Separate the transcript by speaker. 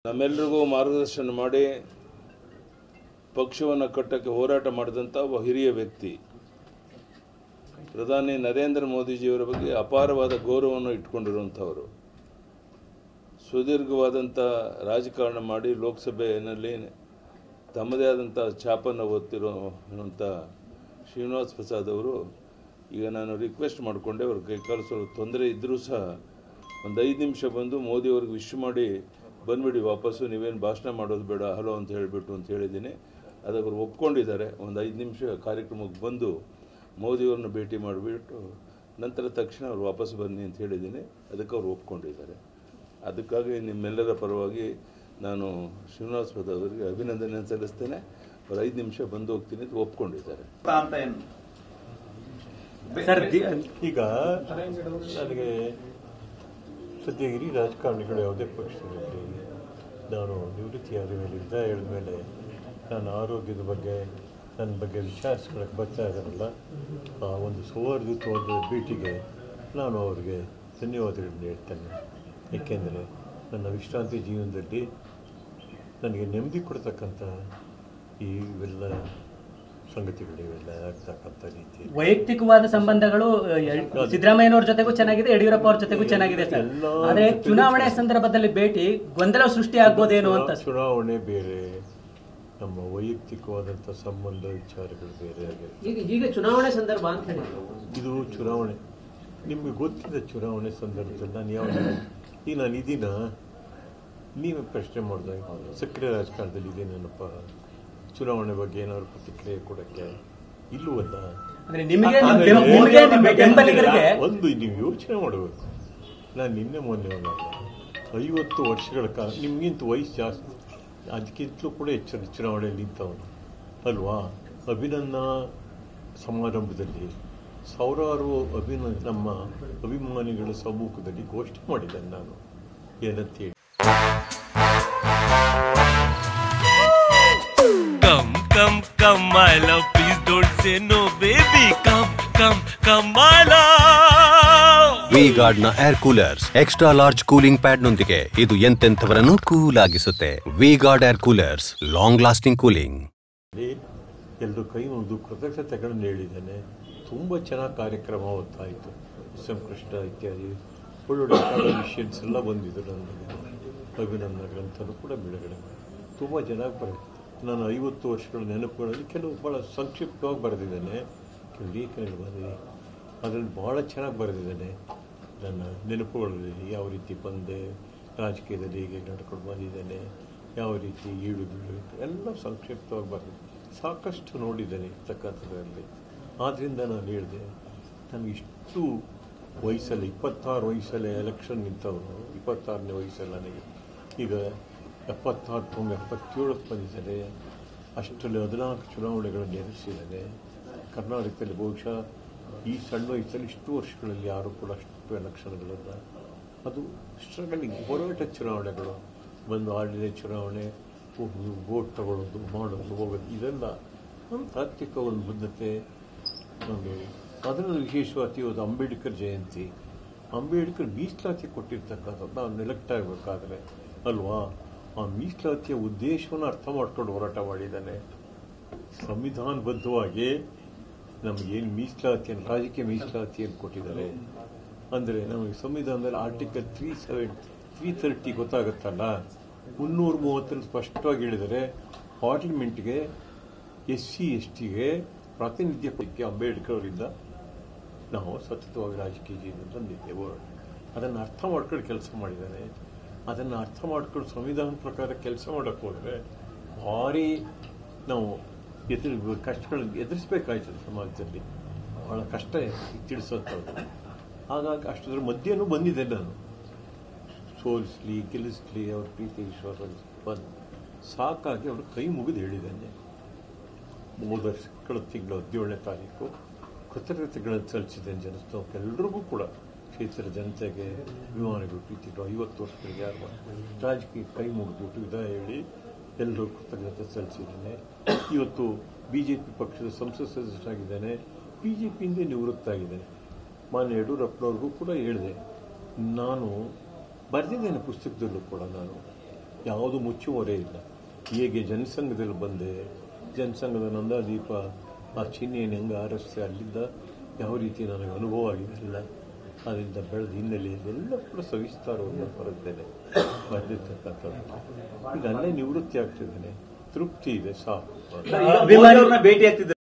Speaker 1: ನಮ್ಮೆಲ್ಲರಿಗೂ ಮಾರ್ಗದರ್ಶನ ಮಾಡಿ ಪಕ್ಷವನ್ನು ಕಟ್ಟಕ್ಕೆ ಹೋರಾಟ ಮಾಡಿದಂಥ ಒಬ್ಬ ಹಿರಿಯ ವ್ಯಕ್ತಿ ಪ್ರಧಾನಿ ನರೇಂದ್ರ ಮೋದಿಜಿಯವರ ಬಗ್ಗೆ ಅಪಾರವಾದ ಗೌರವವನ್ನು ಇಟ್ಕೊಂಡಿರುವಂಥವರು. ಸುದೀರ್ಘವಾದಂಥ ರಾಜಕಾರಣ ಮಾಡಿ ಲೋಕಸಭೆಯಲ್ಲಿ ತಮ್ಮದೇ ಆದಂಥ ಛಾಪನ್ನು ಒತ್ತಿರುವಂಥ ಶ್ರೀನಿವಾಸ್ ಪ್ರಸಾದ್ ಅವರು ಈಗ ನಾನು ರಿಕ್ವೆಸ್ಟ್ ಮಾಡಿಕೊಂಡೆ, ಅವ್ರ ಕೈಕಾಲು ಸ್ವಲ್ಪ ತೊಂದರೆ ಇದ್ದರೂ ಸಹ ಒಂದು 5 ನಿಮಿಷ ಬಂದು ಮೋದಿಯವ್ರಿಗೆ ವಿಶ್ ಮಾಡಿ ಬಂದುಬಿಡಿ ವಾಪಸ್ಸು, ನೀವೇನು ಭಾಷಣ ಮಾಡೋದು ಬೇಡ, ಹಲೋ ಅಂತ ಹೇಳಿಬಿಟ್ಟು ಅಂತ ಹೇಳಿದ್ದೀನಿ. ಅದಕ್ಕೆ ಅವ್ರು ಒಪ್ಕೊಂಡಿದ್ದಾರೆ. ಒಂದು 5 ನಿಮಿಷ ಕಾರ್ಯಕ್ರಮಕ್ಕೆ ಬಂದು ಮೋದಿಯವ್ರನ್ನ ಭೇಟಿ ಮಾಡಿಬಿಟ್ಟು ನಂತರ ತಕ್ಷಣ ಅವ್ರು ವಾಪಸ್ ಬನ್ನಿ ಅಂತ ಹೇಳಿದ್ದೀನಿ. ಅದಕ್ಕೆ ಅವ್ರು ಒಪ್ಕೊಂಡಿದ್ದಾರೆ. ಅದಕ್ಕಾಗಿ ನಿಮ್ಮೆಲ್ಲರ ಪರವಾಗಿ ನಾನು ಶ್ರೀನಿವಾಸ್ ಪ್ರಸಾದ್ ಅವರಿಗೆ ಅಭಿನಂದನೆ ಸಲ್ಲಿಸ್ತೇನೆ. ಅವ್ರು 5 ನಿಮಿಷ ಬಂದು ಹೋಗ್ತೀನಿ ಅಂತ ಒಪ್ಕೊಂಡಿದ್ದಾರೆ.
Speaker 2: ಈಗ ನನಗೆ ಸದ್ಯ ಹಿರಿ ರಾಜಕಾರಣಿಗಳು ಯಾವುದೇ ಪಕ್ಷದಲ್ಲಿ ನಾನು ನಿವೃತ್ತಿಯಾದ ಮೇಲೆ ಯುದ್ಧ ಹೇಳಿದ ಮೇಲೆ ನನ್ನ ಆರೋಗ್ಯದ ಬಗ್ಗೆ ನನ್ನ ಬಗ್ಗೆ ವಿಚಾರಿಸ್ಕೊಳ್ಳೋಕ್ಕೆ ಬರ್ತಾ ಇದ್ದಾರಲ್ಲ, ಆ ಒಂದು ಸೌಹಾರ್ದಯುತವಾದ ಭೇಟಿಗೆ ನಾನು ಅವರಿಗೆ ಧನ್ಯವಾದಗಳನ್ನು ಹೇಳ್ತೇನೆ. ಏಕೆಂದರೆ ನನ್ನ ವಿಶ್ರಾಂತಿ ಜೀವನದಲ್ಲಿ ನನಗೆ ನೆಮ್ಮದಿ ಕೊಡ್ತಕ್ಕಂಥ ಇವೆಲ್ಲ ಸಂಗತಿಗಳು ಇವೆಲ್ಲ ಆಗ್ತಕ್ಕಂಥ ರೀತಿ
Speaker 3: ವೈಯಕ್ತಿಕವಾದ ಸಂಬಂಧಗಳು ಸಿದ್ದರಾಮಯ್ಯನವ್ರ ಜೊತೆಗೂ ಚೆನ್ನಾಗಿದೆ, ಯಡಿಯೂರಪ್ಪ ಅವ್ರ ಜೊತೆಗೂ ಚೆನ್ನಾಗಿದೆ ಸರ್. ಆದರೆ ಚುನಾವಣೆ ಸಂದರ್ಭದಲ್ಲಿ ಭೇಟಿ ಗೊಂದಲ ಸೃಷ್ಟಿ ಆಗ್ಬೋದೇನೋ ಅಂತ.
Speaker 2: ಚುನಾವಣೆ ಬೇರೆ, ನಮ್ಮ ವೈಯಕ್ತಿಕವಾದಂಥ ಸಂಬಂಧ ವಿಚಾರಗಳು ಬೇರೆ ಆಗಿದೆ.
Speaker 3: ಈಗ ಚುನಾವಣೆ ಸಂದರ್ಭ ಅಂತ ಹೇಳಿ
Speaker 2: ಇದು ಚುನಾವಣೆ ನಿಮಗೆ ಗೊತ್ತಿದೆ. ಚುನಾವಣೆ ಸಂದರ್ಭದಲ್ಲಿ ನಾನು ಯಾವ ಈಗ ನಾನು ಇದೀನ ನೀವೇ ಪ್ರಶ್ನೆ ಮಾಡಿದಾಗ ಸಕ್ರಿಯ ರಾಜಕಾರಣದಲ್ಲಿ ಇದೇನೇನಪ್ಪ ಚುನಾವಣೆ ಬಗ್ಗೆ ಏನಾದ್ರು ಪ್ರತಿಕ್ರಿಯೆ ಕೊಡಕ್ಕೆ ಇಲ್ಲವಲ್ಲ. ಒಂದು ನೀವು ಯೋಚನೆ ಮಾಡಬೇಕು. ನಾನು ನಿನ್ನೆ ಮೊನ್ನೆ 50 ವರ್ಷಗಳ ಕಾಲ ನಿಮ್ಗಿಂತ ವಯಸ್ಸು ಜಾಸ್ತಿ, ಅದಕ್ಕಿಂತಲೂ ಕೂಡ ಹೆಚ್ಚು ಚುನಾವಣೆಯಲ್ಲಿ ನಿಂತವನು ಅಲ್ವಾ. ಅಭಿನಂದನಾ ಸಮಾರಂಭದಲ್ಲಿ ಸಾವಿರಾರು ನಮ್ಮ ಅಭಿಮಾನಿಗಳ ಸಮ್ಮುಖದಲ್ಲಿ ಘೋಷಣೆ ಮಾಡಿದ್ದೇನೆ ನಾನು ಏನಂತೇಳಿ.
Speaker 4: Come my love, please don't say no baby, come my love.
Speaker 5: V-Guard ನ air coolers extra large cooling pad ನೊಂದಿಗೆ ಇದು ಎಂತೆಂಥವರನ್ನು ಕೂಲ್ ಆಗಿಸುತ್ತೆ. V-Guard air coolers, long lasting cooling.
Speaker 2: ಎಲ್ಲರೂ ಕೈ ಮುಗಿದು ಕೃತಜ್ಞತೆಗಳನ್ನು ಹೇಳಿದ್ದೇನೆ. ತುಂಬಾ ಚೆನ್ನಾಗಿ ಕಾರ್ಯಕ್ರಮ ಹೊತ್ತಾಯಿತು. ಕೃಷ್ಣ ಇತ್ಯಾದಿ ಒಳ್ಳೊಳ್ಳೆ ವಿಷಯನ್ಸ್ ಎಲ್ಲ ಬಂದಿದ್ರು. ನನಗೆ ಅಭಿನಂದನ ಗ್ರಂಥನೂ ಕೂಡ ಬಿಡುಗಡೆ ತುಂಬ ಚೆನ್ನಾಗಿ ಬರುತ್ತೆ. ನಾನು 50 ವರ್ಷಗಳ ನೆನಪುಗಳಲ್ಲಿ ಕೆಲವು ಭಾಳ ಸಂಕ್ಷಿಪ್ತವಾಗಿ ಬರೆದಿದ್ದೇನೆ, ಕೆಲವು ಲೇಖನಗಳು ಬಂದಿದೆ. ಅದರಲ್ಲಿ ಭಾಳ ಚೆನ್ನಾಗಿ ಬರೆದಿದ್ದೇನೆ. ನನ್ನ ನೆನಪುಗಳಲ್ಲಿ ಯಾವ ರೀತಿ ಬಂದೆ, ರಾಜಕೀಯದಲ್ಲಿ ಹೇಗೆ ನಡ್ಕೊಂಡು ಬಂದಿದ್ದೇನೆ, ಯಾವ ರೀತಿ ಈಡು ಬೀಳು ಎಲ್ಲ ಸಂಕ್ಷಿಪ್ತವಾಗಿ ಬರೆದಿದ್ದೆ. ಸಾಕಷ್ಟು ನೋಡಿದ್ದೇನೆ ಇರ್ತಕ್ಕಂಥದ್ರಲ್ಲಿ. ಆದ್ದರಿಂದ ನಾನು ಹೇಳಿದೆ, ನನಗೆ ಇಷ್ಟು ವಯಸ್ಸಲ್ಲಿ 26 ವಯಸ್ಸಲ್ಲೇ ಎಲೆಕ್ಷನ್ ನಿಂತವನು, 26ನೇ ವಯಸ್ಸಲ್ಲಿ ನನಗೆ ಈಗ 76, 77ಕ್ಕೆ ಬಂದಿದ್ದಾರೆ. ಅಷ್ಟರಲ್ಲಿ 14 ಚುನಾವಣೆಗಳನ್ನು ಎದುರಿಸಿದ್ದಾರೆ. ಕರ್ನಾಟಕದಲ್ಲಿ ಬಹುಶಃ ಈ ಸಣ್ಣ ವಯಸ್ಸಲ್ಲಿ ಇಷ್ಟು ವರ್ಷಗಳಲ್ಲಿ ಯಾರೂ ಕೂಡ ಅಷ್ಟು ಎಲೆಕ್ಷನ್ಗಳಲ್ಲ. ಅದು ಸ್ಟ್ರಗಲಿಂಗ್ ಹೋರಾಟ ಚುನಾವಣೆಗಳು ಬಂದು ಆರ್ಡಿನರಿ ಚುನಾವಣೆ, ವೋಟ್ ತಗೊಳ್ಳೋದು, ಮಾಡೋದು, ಹೋಗೋದು, ಇದೆಲ್ಲ ಒಂದು ತಾತ್ವಿಕ ಒಂದು ಬದ್ಧತೆ ನಮಗೆ. ಅದರಲ್ಲಿ ವಿಶೇಷವಾಗಿ ಇವತ್ತು ಅಂಬೇಡ್ಕರ್ ಜಯಂತಿ. ಅಂಬೇಡ್ಕರ್ ಮೀಸಲಾತಿ ಕೊಟ್ಟಿರ್ತಕ್ಕಂಥದ್ದು ನಾವು ಎಲೆಕ್ಟ್ ಆಗಬೇಕಾದ್ರೆ ಅಲ್ವಾ. ಆ ಮೀಸಲಾತಿಯ ಉದ್ದೇಶವನ್ನು ಅರ್ಥ ಮಾಡ್ಕೊಂಡು ಹೋರಾಟ ಮಾಡಿದ್ದಾನೆ. ಸಂವಿಧಾನಬದ್ಧವಾಗಿ ನಮಗೇನು ಮೀಸಲಾತಿಯನ್ನು, ರಾಜಕೀಯ ಮೀಸಲಾತಿಯನ್ನು ಕೊಟ್ಟಿದ್ದಾರೆ ಅಂದರೆ ನಮಗೆ ಸಂವಿಧಾನದಲ್ಲಿ ಆರ್ಟಿಕಲ್ 330 ಗೊತ್ತಾಗುತ್ತಲ್ಲ, 330 ಸ್ಪಷ್ಟವಾಗಿ ಹೇಳಿದರೆ ಪಾರ್ಲಿಮೆಂಟ್ಗೆ SC STಗೆ ಪ್ರಾತಿನಿಧ್ಯ ಕೊಡಕ್ಕೆ ಅಂಬೇಡ್ಕರ್ ಅವರಿಂದ ನಾವು ಸತತವಾಗಿ ರಾಜಕೀಯ ಜೀವನ ತಂದಿದ್ದೇವೆ. ಅದನ್ನು ಅರ್ಥ ಮಾಡ್ಕೊಂಡು ಕೆಲಸ ಮಾಡಿದ್ದಾನೆ. ಅದನ್ನು ಅರ್ಥ ಮಾಡ್ಕೊಂಡು ಸಂವಿಧಾನ ಪ್ರಕಾರ ಕೆಲಸ ಮಾಡೋಕ್ಕೆ ಹೋದರೆ ಭಾರಿ ನಾವು ಕಷ್ಟಗಳನ್ನು ಎದುರಿಸಬೇಕಾಯ್ತದೆ. ಸಮಾಜದಲ್ಲಿ ಬಹಳ ಕಷ್ಟ ತಿಳಿಸೋದು. ಹಾಗಾಗಿ ಅಷ್ಟರ ಮಧ್ಯೆನೂ ಬಂದಿದೆ. ನಾನು ಸೋಲಿಸ್ಲಿ ಗೆಲ್ಲಿಸ್ಲಿ ಅವ್ರ ಪ್ರೀತಿ ವಿಶ್ವಾಸ ಬಂದು ಸಾಕಾಗಿ ಅವರು ಕೈ ಮುಗಿದು ಹೇಳಿದ್ದೇನೆ. 3 ವರ್ಷಗಳ ತಿಂಗಳು 17ನೇ ತಾರೀಕು ಕೃತಜ್ಞತೆಗಳನ್ನು ಸಲ್ಲಿಸಿದ್ದೇನೆ ಜನಸ್ಥಳಕ್ಕೆಲ್ಲರಿಗೂ ಕೂಡ, ಕ್ಷೇತ್ರದ ಜನತೆಗೆ, ಅಭಿಮಾನಿಗಳು, ಪ್ರೀತಿಗಳು. 50 ವರ್ಷಗಳಿಗೆ ಯಾರು ರಾಜಕೀಯ ಕೈ ಮುಗಿದ್ಬಿಟ್ಟು ವಿದಾಯ ಹೇಳಿ ಎಲ್ಲರೂ ಕೃತಜ್ಞತೆ ಸಲ್ಲಿಸಿದ್ದೇನೆ. ಇವತ್ತು ಬಿಜೆಪಿ ಪಕ್ಷದ ಸಂಸತ್ ಸದಸ್ಯರಾಗಿದ್ದೇನೆ. ಬಿಜೆಪಿಯಿಂದ ನಿವೃತ್ತಾಗಿದ್ದೇನೆ. ಮಾನ್ಯ ಯಡಿಯೂರಪ್ಪನವ್ರಿಗೂ ಕೂಡ ಹೇಳಿದೆ, ನಾನು ಬರೆದಿದ್ದೇನೆ ಪುಸ್ತಕದಲ್ಲೂ ಕೂಡ. ನಾನು ಯಾವುದು ಮುಚ್ಚುಮರೆ ಇಲ್ಲ. ಹೇಗೆ ಜನಸಂಘದಲ್ಲಿ ಬಂದೆ, ಜನಸಂಘದ ನಂದಾದೀಪ ಆ ಚಿಹ್ನೆಯನ್ನು ಹೆಂಗೆ ಆರಿಸಿದೆ, ಅಲ್ಲಿಂದ ಯಾವ ರೀತಿ ನನಗೆ ಅನುಭವ ಆಗಿದೆ ಎಲ್ಲ, ಅದರಿಂದ ಬೆಳೆದ ಹಿನ್ನೆಲೆ ಇದೆಲ್ಲ ಕೂಡ ಸವಿಸ್ತಾರವನ್ನು ಬರುತ್ತೇನೆ ಬಂದಿರ್ತಕ್ಕಂಥದ್ದು. ಈಗ ಅಲ್ಲೇ ನಿವೃತ್ತಿ ಆಗ್ತಿದ್ದೇನೆ, ತೃಪ್ತಿ ಇದೆ, ಸಾಕು.
Speaker 6: ಅಭಿಮಾನಿಯವ್ರನ್ನ ಭೇಟಿ ಆಗ್ತಿದ್ದಾರೆ.